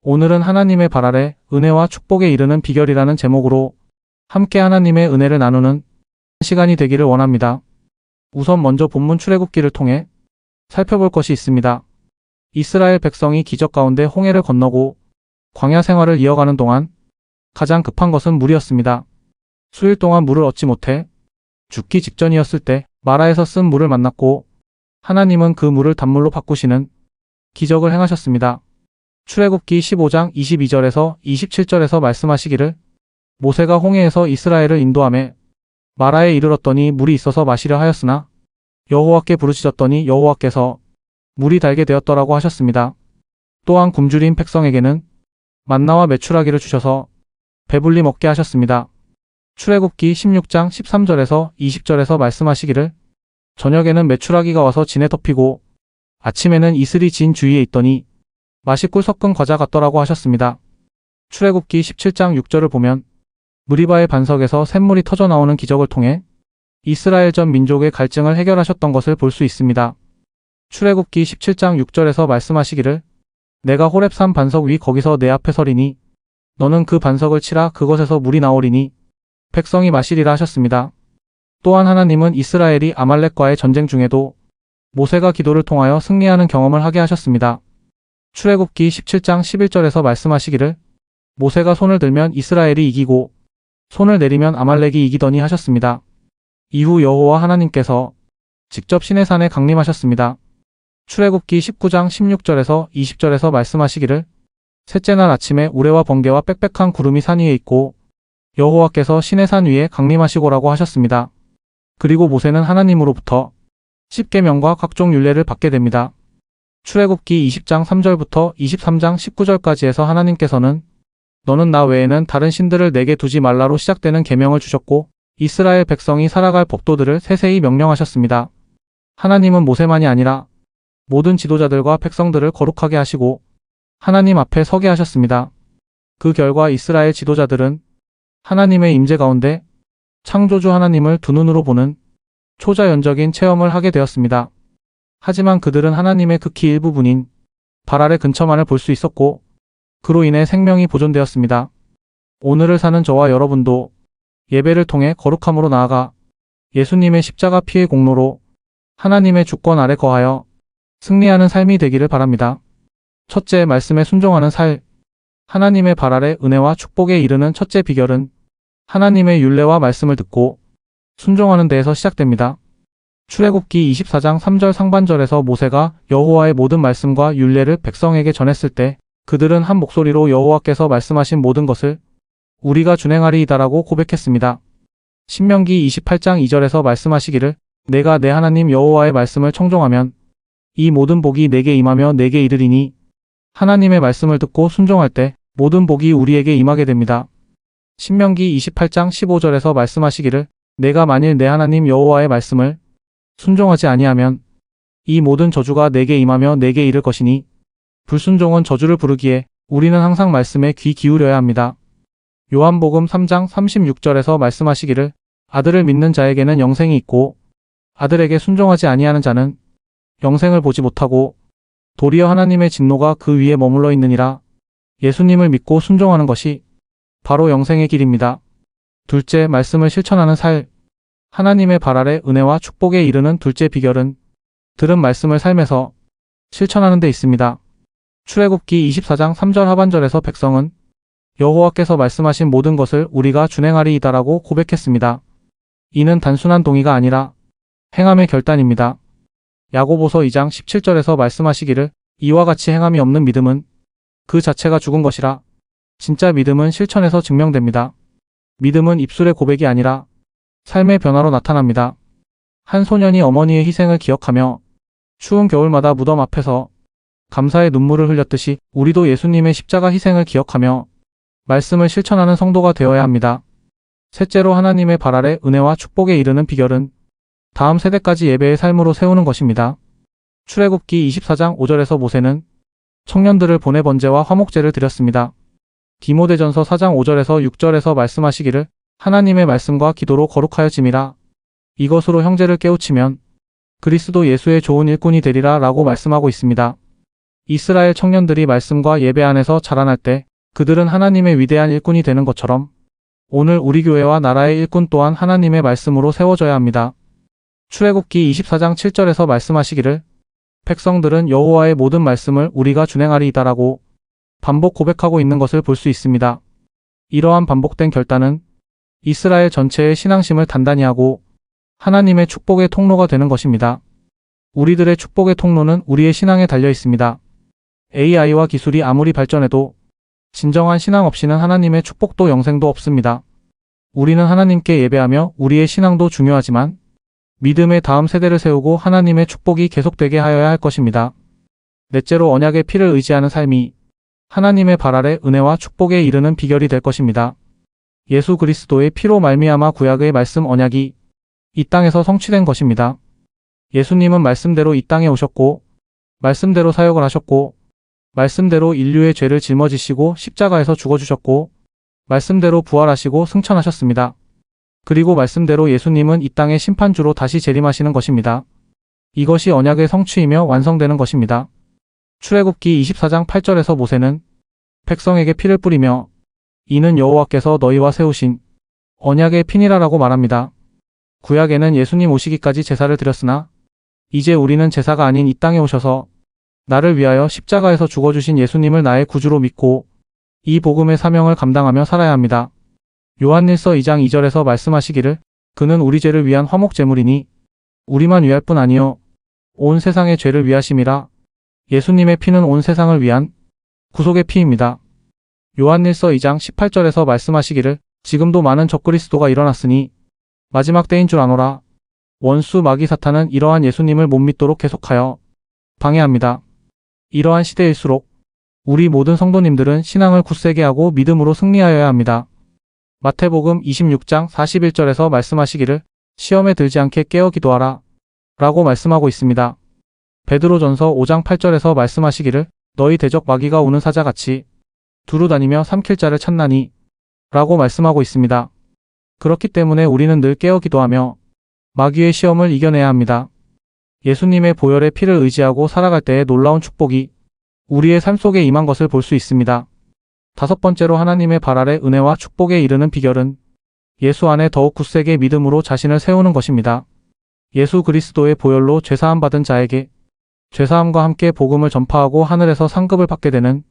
오늘은 하나님의 발 아래 은혜와 축복에 이르는 비결이라는 제목으로 함께 하나님의 은혜를 나누는 시간이 되기를 원합니다. 우선 먼저 본문 출애굽기를 통해 살펴볼 것이 있습니다. 이스라엘 백성이 기적 가운데 홍해를 건너고 광야 생활을 이어가는 동안 가장 급한 것은 물이었습니다. 수일 동안 물을 얻지 못해 죽기 직전이었을 때 마라에서 쓴 물을 만났고 하나님은 그 물을 단물로 바꾸시는 기적을 행하셨습니다. 출애굽기 15장 22절에서 27절에서 말씀하시기를 모세가 홍해에서 이스라엘을 인도하며 마라에 이르렀더니 물이 있어서 마시려 하였으나 여호와께 부르짖었더니 여호와께서 물이 달게 되었더라고 하셨습니다. 또한 굶주린 백성에게는 만나와 메추라기를 주셔서 배불리 먹게 하셨습니다. 출애굽기 16장 13절에서 20절에서 말씀하시기를 저녁에는 메추라기가 와서 진에 덮이고 아침에는 이슬이 진 주위에 있더니 맛이 꿀 섞은 과자 같더라고 하셨습니다. 출애굽기 17장 6절을 보면 무리바의 반석에서 샘물이 터져 나오는 기적을 통해 이스라엘 전 민족의 갈증을 해결하셨던 것을 볼 수 있습니다. 출애굽기 17장 6절에서 말씀하시기를 내가 호렙산 반석 위 거기서 내 앞에 서리니 너는 그 반석을 치라 그것에서 물이 나오리니 백성이 마시리라 하셨습니다. 또한 하나님은 이스라엘이 아말렉과의 전쟁 중에도 모세가 기도를 통하여 승리하는 경험을 하게 하셨습니다. 출애굽기 17장 11절에서 말씀하시기를 모세가 손을 들면 이스라엘이 이기고 손을 내리면 아말렉이 이기더니 하셨습니다. 이후 여호와 하나님께서 직접 시내산에 강림하셨습니다. 출애굽기 19장 16절에서 20절에서 말씀하시기를 셋째 날 아침에 우레와 번개와 빽빽한 구름이 산 위에 있고 여호와께서 시내산 위에 강림하시고라고 하셨습니다. 그리고 모세는 하나님으로부터 십계명과 각종 율례를 받게 됩니다. 출애굽기 20장 3절부터 23장 19절까지에서 하나님께서는 너는 나 외에는 다른 신들을 내게 두지 말라로 시작되는 계명을 주셨고 이스라엘 백성이 살아갈 법도들을 세세히 명령하셨습니다. 하나님은 모세만이 아니라 모든 지도자들과 백성들을 거룩하게 하시고 하나님 앞에 서게 하셨습니다. 그 결과 이스라엘 지도자들은 하나님의 임재 가운데 창조주 하나님을 두 눈으로 보는 초자연적인 체험을 하게 되었습니다. 하지만 그들은 하나님의 극히 일부분인 발 아래 근처만을 볼 수 있었고 그로 인해 생명이 보존되었습니다. 오늘을 사는 저와 여러분도 예배를 통해 거룩함으로 나아가 예수님의 십자가 피의 공로로 하나님의 주권 아래 거하여 승리하는 삶이 되기를 바랍니다. 첫째, 말씀에 순종하는 삶. 하나님의 발 아래 은혜와 축복에 이르는 첫째 비결은 하나님의 율례와 말씀을 듣고 순종하는 데에서 시작됩니다. 출애굽기 24장 3절 상반절에서 모세가 여호와의 모든 말씀과 율례를 백성에게 전했을 때 그들은 한 목소리로 여호와께서 말씀하신 모든 것을 우리가 준행하리이다라고 고백했습니다. 신명기 28장 2절에서 말씀하시기를 내가 내 하나님 여호와의 말씀을 청종하면 이 모든 복이 내게 임하며 내게 이르리니 하나님의 말씀을 듣고 순종할 때 모든 복이 우리에게 임하게 됩니다. 신명기 28장 15절에서 말씀하시기를 내가 만일 내 하나님 여호와의 말씀을 순종하지 아니하면 이 모든 저주가 내게 임하며 내게 이를 것이니 불순종은 저주를 부르기에 우리는 항상 말씀에 귀 기울여야 합니다. 요한복음 3장 36절에서 말씀하시기를 아들을 믿는 자에게는 영생이 있고 아들에게 순종하지 아니하는 자는 영생을 보지 못하고 도리어 하나님의 진노가 그 위에 머물러 있느니라. 예수님을 믿고 순종하는 것이 바로 영생의 길입니다. 둘째, 말씀을 실천하는 삶. 하나님의 발 아래 은혜와 축복에 이르는 둘째 비결은 들은 말씀을 삶에서 실천하는 데 있습니다. 출애굽기 24장 3절 하반절에서 백성은 여호와께서 말씀하신 모든 것을 우리가 준행하리이다라고 고백했습니다. 이는 단순한 동의가 아니라 행함의 결단입니다. 야고보서 2장 17절에서 말씀하시기를 이와 같이 행함이 없는 믿음은 그 자체가 죽은 것이라. 진짜 믿음은 실천에서 증명됩니다. 믿음은 입술의 고백이 아니라 삶의 변화로 나타납니다. 한 소년이 어머니의 희생을 기억하며 추운 겨울마다 무덤 앞에서 감사의 눈물을 흘렸듯이 우리도 예수님의 십자가 희생을 기억하며 말씀을 실천하는 성도가 되어야 합니다. 셋째로 하나님의 발 아래 은혜와 축복에 이르는 비결은 다음 세대까지 예배의 삶으로 세우는 것입니다. 출애굽기 24장 5절에서 모세는 청년들을 보내 번제와 화목제를 드렸습니다. 디모데전서 4장 5절에서 6절에서 말씀하시기를 하나님의 말씀과 기도로 거룩하여짐이라. 이것으로 형제를 깨우치면 그리스도 예수의 좋은 일꾼이 되리라 라고 말씀하고 있습니다. 이스라엘 청년들이 말씀과 예배 안에서 자라날 때 그들은 하나님의 위대한 일꾼이 되는 것처럼 오늘 우리 교회와 나라의 일꾼 또한 하나님의 말씀으로 세워져야 합니다. 출애굽기 24장 7절에서 말씀하시기를 백성들은 여호와의 모든 말씀을 우리가 준행하리이다라고 반복 고백하고 있는 것을 볼 수 있습니다. 이러한 반복된 결단은 이스라엘 전체의 신앙심을 단단히 하고 하나님의 축복의 통로가 되는 것입니다. 우리들의 축복의 통로는 우리의 신앙에 달려 있습니다. AI와 기술이 아무리 발전해도 진정한 신앙 없이는 하나님의 축복도 영생도 없습니다. 우리는 하나님께 예배하며 우리의 신앙도 중요하지만 믿음의 다음 세대를 세우고 하나님의 축복이 계속되게 하여야 할 것입니다. 넷째로 언약의 피를 의지하는 삶이 하나님의 발 아래 은혜와 축복에 이르는 비결이 될 것입니다. 예수 그리스도의 피로 말미암아 구약의 말씀 언약이 이 땅에서 성취된 것입니다. 예수님은 말씀대로 이 땅에 오셨고 말씀대로 사역을 하셨고 말씀대로 인류의 죄를 짊어지시고 십자가에서 죽어주셨고 말씀대로 부활하시고 승천하셨습니다. 그리고 말씀대로 예수님은 이 땅의 심판주로 다시 재림하시는 것입니다. 이것이 언약의 성취이며 완성되는 것입니다. 출애굽기 24장 8절에서 모세는 백성에게 피를 뿌리며 이는 여호와께서 너희와 세우신 언약의 피니라라고 말합니다. 구약에는 예수님 오시기까지 제사를 드렸으나 이제 우리는 제사가 아닌 이 땅에 오셔서 나를 위하여 십자가에서 죽어주신 예수님을 나의 구주로 믿고 이 복음의 사명을 감당하며 살아야 합니다. 요한일서 2장 2절에서 말씀하시기를 그는 우리 죄를 위한 화목 제물이니 우리만 위할 뿐 아니요 온 세상의 죄를 위하심이라. 예수님의 피는 온 세상을 위한 구속의 피입니다. 요한일서 2장 18절에서 말씀하시기를 지금도 많은 적그리스도가 일어났으니 마지막 때인 줄 아노라. 원수 마귀 사탄은 이러한 예수님을 못 믿도록 계속하여 방해합니다. 이러한 시대일수록 우리 모든 성도님들은 신앙을 굳세게 하고 믿음으로 승리하여야 합니다. 마태복음 26장 41절에서 말씀하시기를 시험에 들지 않게 깨어 기도하라 라고 말씀하고 있습니다. 베드로전서 5장 8절에서 말씀하시기를 너희 대적 마귀가 오는 사자같이 두루 다니며 삼킬 자를 찾나니 라고 말씀하고 있습니다. 그렇기 때문에 우리는 늘 깨어 기도하며 마귀의 시험을 이겨내야 합니다. 예수님의 보혈의 피를 의지하고 살아갈 때의 놀라운 축복이 우리의 삶 속에 임한 것을 볼 수 있습니다. 다섯 번째로 하나님의 발 아래 은혜와 축복에 이르는 비결은 예수 안에 더욱 굳세게 믿음으로 자신을 세우는 것입니다. 예수 그리스도의 보혈로 죄사함 받은 자에게 죄사함과 함께 복음을 전파하고 하늘에서 상급을 받게 되는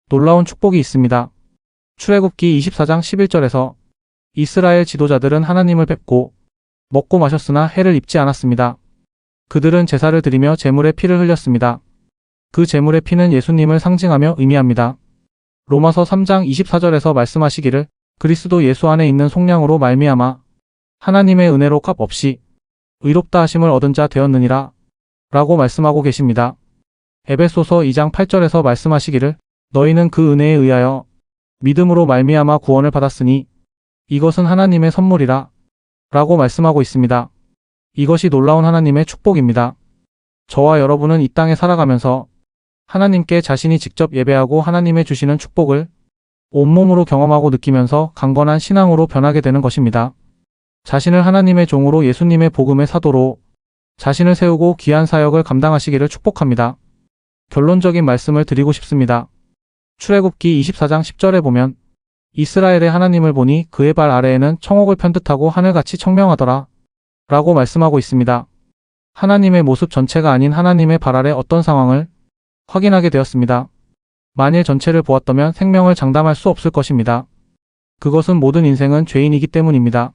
놀라운 축복이 있습니다. 출애굽기 24장 11절에서 이스라엘 지도자들은 하나님을 뵙고 먹고 마셨으나 해를 입지 않았습니다. 그들은 제사를 드리며 제물의 피를 흘렸습니다. 그 제물의 피는 예수님을 상징하며 의미합니다. 로마서 3장 24절에서 말씀하시기를 그리스도 예수 안에 있는 속량으로 말미암아 하나님의 은혜로 값 없이 의롭다 하심을 얻은 자 되었느니라 라고 말씀하고 계십니다. 에베소서 2장 8절에서 말씀하시기를 너희는 그 은혜에 의하여 믿음으로 말미암아 구원을 받았으니 이것은 하나님의 선물이라 라고 말씀하고 있습니다. 이것이 놀라운 하나님의 축복입니다. 저와 여러분은 이 땅에 살아가면서 하나님께 자신이 직접 예배하고 하나님의 주시는 축복을 온몸으로 경험하고 느끼면서 강건한 신앙으로 변하게 되는 것입니다. 자신을 하나님의 종으로 예수님의 복음의 사도로 자신을 세우고 귀한 사역을 감당하시기를 축복합니다. 결론적인 말씀을 드리고 싶습니다. 출애굽기 24장 10절에 보면 이스라엘의 하나님을 보니 그의 발 아래에는 청옥을 편듯하고 하늘같이 청명하더라 라고 말씀하고 있습니다. 하나님의 모습 전체가 아닌 하나님의 발 아래 어떤 상황을 확인하게 되었습니다. 만일 전체를 보았다면 생명을 장담할 수 없을 것입니다. 그것은 모든 인생은 죄인이기 때문입니다.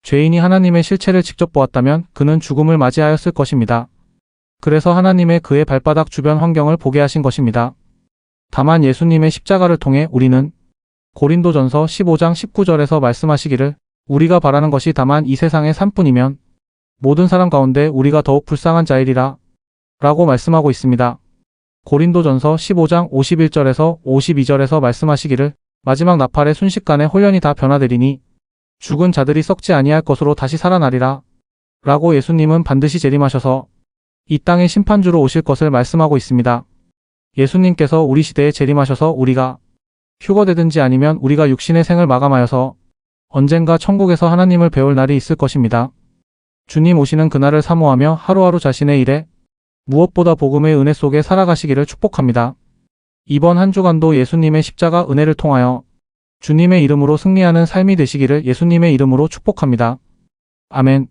죄인이 하나님의 실체를 직접 보았다면 그는 죽음을 맞이하였을 것입니다. 그래서 하나님의 그의 발바닥 주변 환경을 보게 하신 것입니다. 다만 예수님의 십자가를 통해 우리는 고린도전서 15장 19절에서 말씀하시기를 우리가 바라는 것이 다만 이 세상의 삶뿐이면 모든 사람 가운데 우리가 더욱 불쌍한 자이리라 라고 말씀하고 있습니다. 고린도전서 15장 51절에서 52절에서 말씀하시기를 마지막 나팔의 순식간에 홀연히 다 변화되리니 죽은 자들이 썩지 아니할 것으로 다시 살아나리라 라고 예수님은 반드시 재림하셔서 이 땅의 심판주로 오실 것을 말씀하고 있습니다. 예수님께서 우리 시대에 재림하셔서 우리가 휴거되든지 아니면 우리가 육신의 생을 마감하여서 언젠가 천국에서 하나님을 배울 날이 있을 것입니다. 주님 오시는 그날을 사모하며 하루하루 자신의 일에 무엇보다 복음의 은혜 속에 살아가시기를 축복합니다. 이번 한 주간도 예수님의 십자가 은혜를 통하여 주님의 이름으로 승리하는 삶이 되시기를 예수님의 이름으로 축복합니다. 아멘.